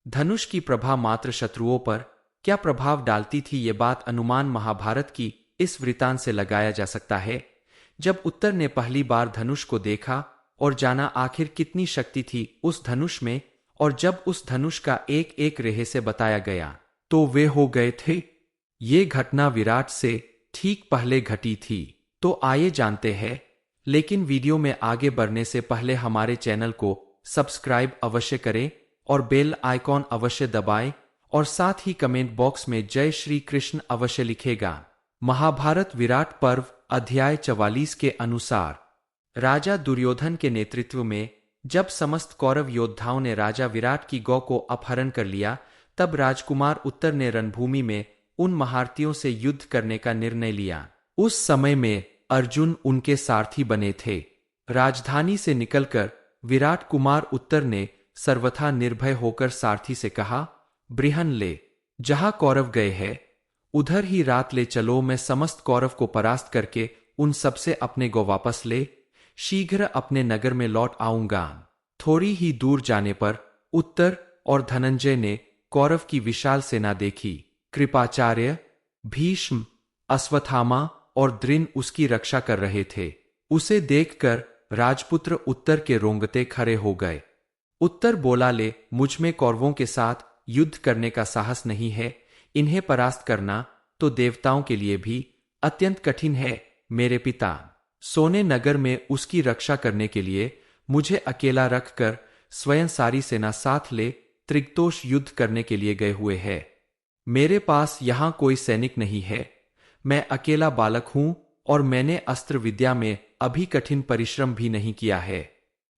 धनुष की प्रभा मात्र शत्रुओं पर क्या प्रभाव डालती थी, ये बात अनुमान महाभारत की इस वृत्तांत से लगाया जा सकता है। जब उत्तर ने पहली बार धनुष को देखा और जाना आखिर कितनी शक्ति थी उस धनुष में, और जब उस धनुष का एक एक रेहे से बताया गया तो वे हो गए थे। ये घटना विराट से ठीक पहले घटी थी। तो आइए जानते हैं, लेकिन वीडियो में आगे बढ़ने से पहले हमारे चैनल को सब्सक्राइब अवश्य करें और बेल आइकॉन अवश्य दबाएं, और साथ ही कमेंट बॉक्स में जय श्री कृष्ण अवश्य लिखेगा। महाभारत विराट पर्व अध्याय 44 के अनुसार राजा दुर्योधन के नेतृत्व में जब समस्त कौरव योद्धाओं ने राजा विराट की गौ को अपहरण कर लिया, तब राजकुमार उत्तर ने रणभूमि में उन महारथियों से युद्ध करने का निर्णय लिया। उस समय में अर्जुन उनके सारथी बने थे। राजधानी से निकलकर विराट कुमार उत्तर ने सर्वथा निर्भय होकर सारथी से कहा, बृहन ले, जहां कौरव गए हैं उधर ही रात ले चलो। मैं समस्त कौरव को परास्त करके उन सबसे अपने गौ वापस ले शीघ्र अपने नगर में लौट आऊंगा। थोड़ी ही दूर जाने पर उत्तर और धनंजय ने कौरव की विशाल सेना देखी। कृपाचार्य, भीष्म, अश्वत्थामा और द्रोण उसकी रक्षा कर रहे थे। उसे देखकर राजपुत्र उत्तर के रोंगटे खड़े हो गए। उत्तर बोला, ले, मुझ में कौरवों के साथ युद्ध करने का साहस नहीं है। इन्हें परास्त करना तो देवताओं के लिए भी अत्यंत कठिन है। मेरे पिता सोने नगर में उसकी रक्षा करने के लिए मुझे अकेला रखकर स्वयं सारी सेना साथ ले त्रिगतोष युद्ध करने के लिए गए हुए हैं। मेरे पास यहां कोई सैनिक नहीं है। मैं अकेला बालक हूं और मैंने अस्त्र विद्या में अभी कठिन परिश्रम भी नहीं किया है।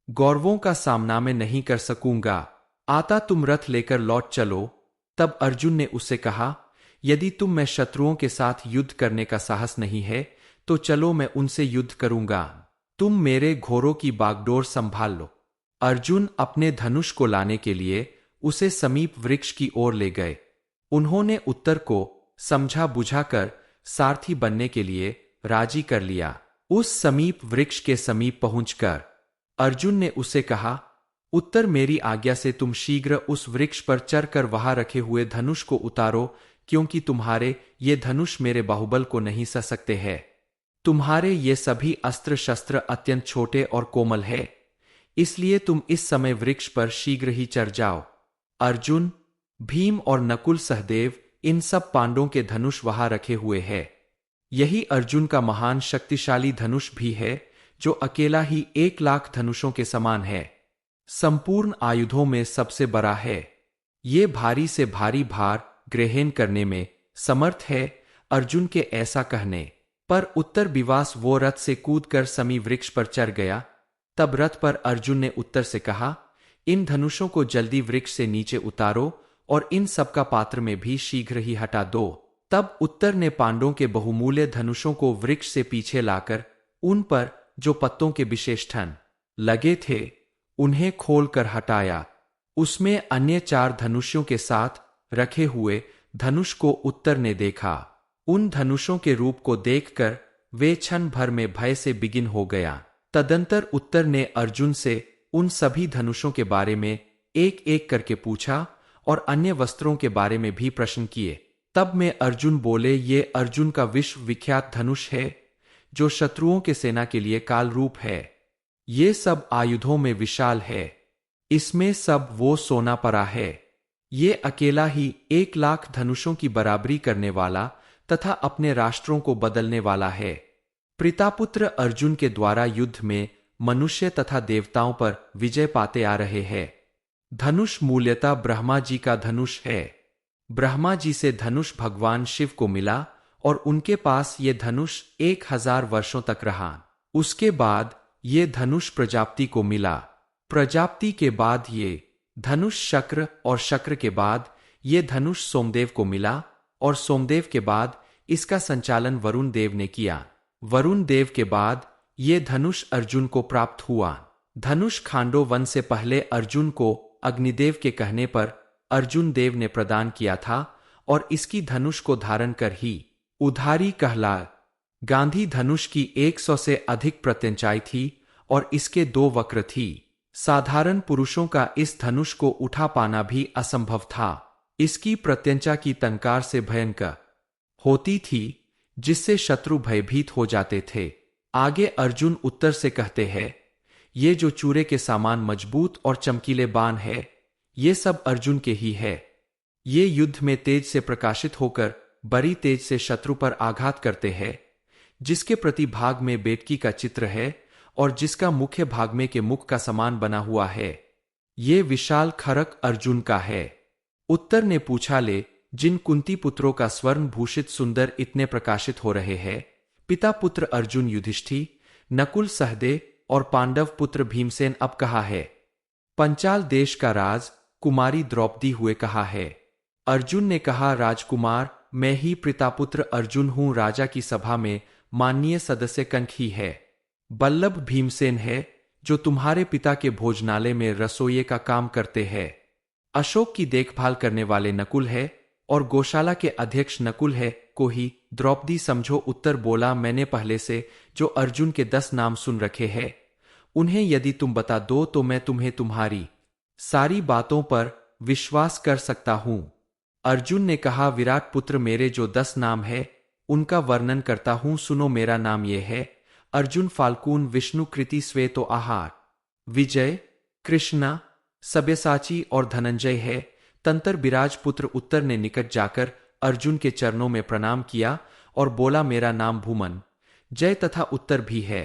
गौरवों का सामना मैं नहीं कर सकूंगा। आता तुम रथ लेकर लौट चलो। तब अर्जुन ने उससे कहा, यदि तुम में शत्रुओं के साथ युद्ध करने का साहस नहीं है तो चलो, मैं उनसे युद्ध करूंगा। तुम मेरे घोड़ों की बागडोर संभाल लो। अर्जुन अपने धनुष को लाने के लिए उसे समीप वृक्ष की ओर ले गए। उन्होंने उत्तर को समझा बुझाकर सारथी बनने के लिए राजी कर लिया। उस समीप वृक्ष के समीप पहुंचकर अर्जुन ने उसे कहा, उत्तर, मेरी आज्ञा से तुम शीघ्र उस वृक्ष पर चढ़कर वहां रखे हुए धनुष को उतारो, क्योंकि तुम्हारे ये धनुष मेरे बाहुबल को नहीं सह सकते हैं। तुम्हारे ये सभी अस्त्र शस्त्र अत्यंत छोटे और कोमल है, इसलिए तुम इस समय वृक्ष पर शीघ्र ही चढ़ जाओ। अर्जुन, भीम और नकुल सहदेव इन सब पांडवों के धनुष वहां रखे हुए हैं। यही अर्जुन का महान शक्तिशाली धनुष भी है, जो अकेला ही 1,00,000 धनुषों के समान है। संपूर्ण आयुधों में सबसे बड़ा है। ये भारी से भारी भार ग्रहण करने में समर्थ है। अर्जुन के ऐसा कहने पर उत्तर विवास वो रथ से कूदकर समी वृक्ष पर चढ़ गया। तब रथ पर अर्जुन ने उत्तर से कहा, इन धनुषों को जल्दी वृक्ष से नीचे उतारो और इन सबका पात्र में भी शीघ्र ही हटा दो। तब उत्तर ने पांडवों के बहुमूल्य धनुषों को वृक्ष से पीछे लाकर उन पर जो पत्तों के विशेषण लगे थे उन्हें खोलकर हटाया। उसमें अन्य 4 धनुषों के साथ रखे हुए धनुष को उत्तर ने देखा। उन धनुषों के रूप को देखकर वे क्षण भर में भय से बिगिन हो गया। तदंतर उत्तर ने अर्जुन से उन सभी धनुषों के बारे में एक एक करके पूछा और अन्य वस्त्रों के बारे में भी प्रश्न किए। तब में अर्जुन बोले, ये अर्जुन का विश्व विख्यात धनुष है, जो शत्रुओं के सेना के लिए काल रूप है। ये सब आयुधों में विशाल है। इसमें सब वो सोना पड़ा है। ये अकेला ही 1,00,000 धनुषों की बराबरी करने वाला तथा अपने राष्ट्रों को बदलने वाला है। पितापुत्र अर्जुन के द्वारा युद्ध में मनुष्य तथा देवताओं पर विजय पाते आ रहे हैं। धनुष मूल्यतः ब्रह्मा जी का धनुष है। ब्रह्मा जी से धनुष भगवान शिव को मिला और उनके पास ये धनुष 1000 वर्षों तक रहा। उसके बाद ये धनुष प्रजापति को मिला। प्रजापति के बाद ये धनुष शक्र और शक्र के बाद ये धनुष सोमदेव को मिला और सोमदेव के बाद इसका संचालन वरुण देव ने किया। वरुण देव के बाद ये धनुष अर्जुन को प्राप्त हुआ। धनुष खांडो वन से पहले अर्जुन को अग्निदेव के कहने पर अर्जुन देव ने प्रदान किया था और इसकी धनुष को धारण कर ही उधारी कहला। गांधी धनुष की 100 से अधिक प्रत्यंचाई थी और इसके 2 वक्र थी। साधारण पुरुषों का इस धनुष को उठा पाना भी असंभव था। इसकी प्रत्यंचा की टंकार से भयंकर होती थी, जिससे शत्रु भयभीत हो जाते थे। आगे अर्जुन उत्तर से कहते हैं, ये जो चूरे के समान मजबूत और चमकीले बाण है, ये सब अर्जुन के ही है। ये युद्ध में तेज से प्रकाशित होकर बड़ी तेज से शत्रु पर आघात करते हैं। जिसके प्रति भाग में बेटकी का चित्र है और जिसका मुख्य भाग में के मुख का समान बना हुआ है। ये विशाल खरक अर्जुन का है। उत्तर ने पूछा, ले जिन कुंती पुत्रों का स्वर्ण भूषित सुंदर इतने प्रकाशित हो रहे हैं, पिता पुत्र अर्जुन युधिष्ठिर, नकुल सहदेव और पांडव पुत्र भीमसेन अब कहा है? पंचाल देश का राज कुमारी द्रौपदी हुए कहा है? अर्जुन ने कहा, राजकुमार, मैं ही पितापुत्र अर्जुन हूं। राजा की सभा में माननीय सदस्य कंक ही है। बल्लभ भीमसेन है, जो तुम्हारे पिता के भोजनालय में रसोइये का काम करते हैं। अशोक की देखभाल करने वाले नकुल है और गौशाला के अध्यक्ष नकुल है को ही द्रौपदी समझो। उत्तर बोला, मैंने पहले से जो अर्जुन के 10 नाम सुन रखे हैं, उन्हें यदि तुम बता दो तो मैं तुम्हें तुम्हारी सारी बातों पर विश्वास कर सकता हूं। अर्जुन ने कहा, विराट पुत्र, मेरे जो 10 नाम है उनका वर्णन करता हूं, सुनो। मेरा नाम यह है अर्जुन, फाल्गुन, विष्णु, कृति, श्वेतो, आहार, विजय, कृष्णा, सब्यसाची और धनंजय है। तंत्र बिराज पुत्र। उत्तर ने निकट जाकर अर्जुन के चरणों में प्रणाम किया और बोला, मेरा नाम भूमन जय तथा उत्तर भी है।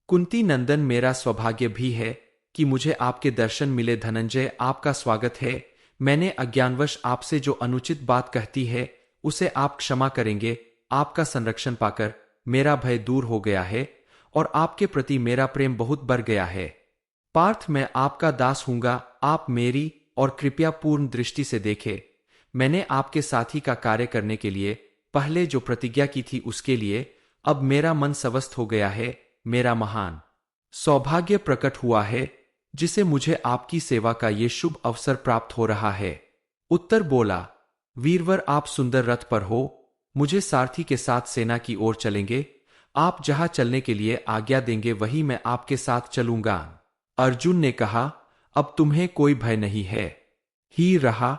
कुंती नंदन, मेरा सौभाग्य भी है कि मुझे आपके दर्शन मिले। धनंजय, आपका स्वागत है। मैंने अज्ञानवश आपसे जो अनुचित बात कहती है उसे आप क्षमा करेंगे। आपका संरक्षण पाकर मेरा भय दूर हो गया है और आपके प्रति मेरा प्रेम बहुत बढ़ गया है। पार्थ, मैं आपका दास हूंगा। आप मेरी और कृपया पूर्ण दृष्टि से देखे। मैंने आपके साथी का कार्य करने के लिए पहले जो प्रतिज्ञा की थी उसके लिए अब मेरा मन स्वस्थ हो गया है। मेरा महान सौभाग्य प्रकट हुआ है, जिसे मुझे आपकी सेवा का ये शुभ अवसर प्राप्त हो रहा है। उत्तर बोला, वीरवर, आप सुंदर रथ पर हो। मुझे सारथी के साथ सेना की ओर चलेंगे। आप जहां चलने के लिए आज्ञा देंगे वहीं मैं आपके साथ चलूंगा। अर्जुन ने कहा, अब तुम्हें कोई भय नहीं है ही रहा।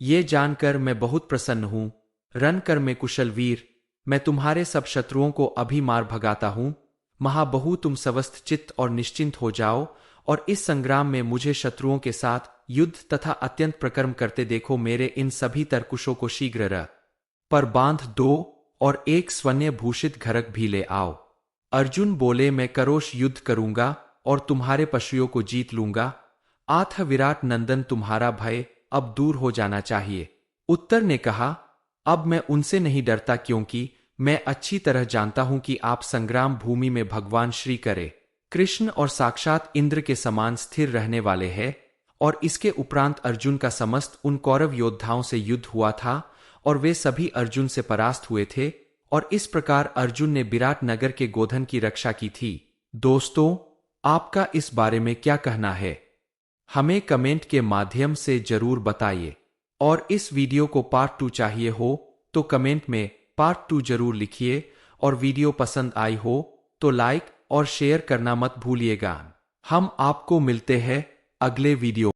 ये जानकर मैं बहुत प्रसन्न हूं। रन कर में कुशल वीर, मैं तुम्हारे सब शत्रुओं को अभी मार भगाता हूं। महाबहू, तुम स्वस्थ चित्त और निश्चिंत हो जाओ और इस संग्राम में मुझे शत्रुओं के साथ युद्ध तथा अत्यंत प्रकर्म करते देखो। मेरे इन सभी तरकुशों को शीघ्र रथ पर बांध दो और एक स्वर्ण भूषित घरक भी ले आओ। अर्जुन बोले, मैं करोश युद्ध करूंगा और तुम्हारे पशुओं को जीत लूंगा। आथ विराट नंदन, तुम्हारा भय अब दूर हो जाना चाहिए। उत्तर ने कहा, अब मैं उनसे नहीं डरता, क्योंकि मैं अच्छी तरह जानता हूं कि आप संग्राम भूमि में भगवान श्री करे कृष्ण और साक्षात इंद्र के समान स्थिर रहने वाले हैं। और इसके उपरांत अर्जुन का समस्त उन कौरव योद्धाओं से युद्ध हुआ था और वे सभी अर्जुन से परास्त हुए थे। और इस प्रकार अर्जुन ने विराट नगर के गोधन की रक्षा की थी। दोस्तों, आपका इस बारे में क्या कहना है? हमें कमेंट के माध्यम से जरूर बताइए। और इस वीडियो को पार्ट 2 चाहिए हो तो कमेंट में पार्ट 2 जरूर लिखिए। और वीडियो पसंद आई हो तो लाइक और शेयर करना मत भूलिएगा। हम आपको मिलते हैं अगले वीडियो।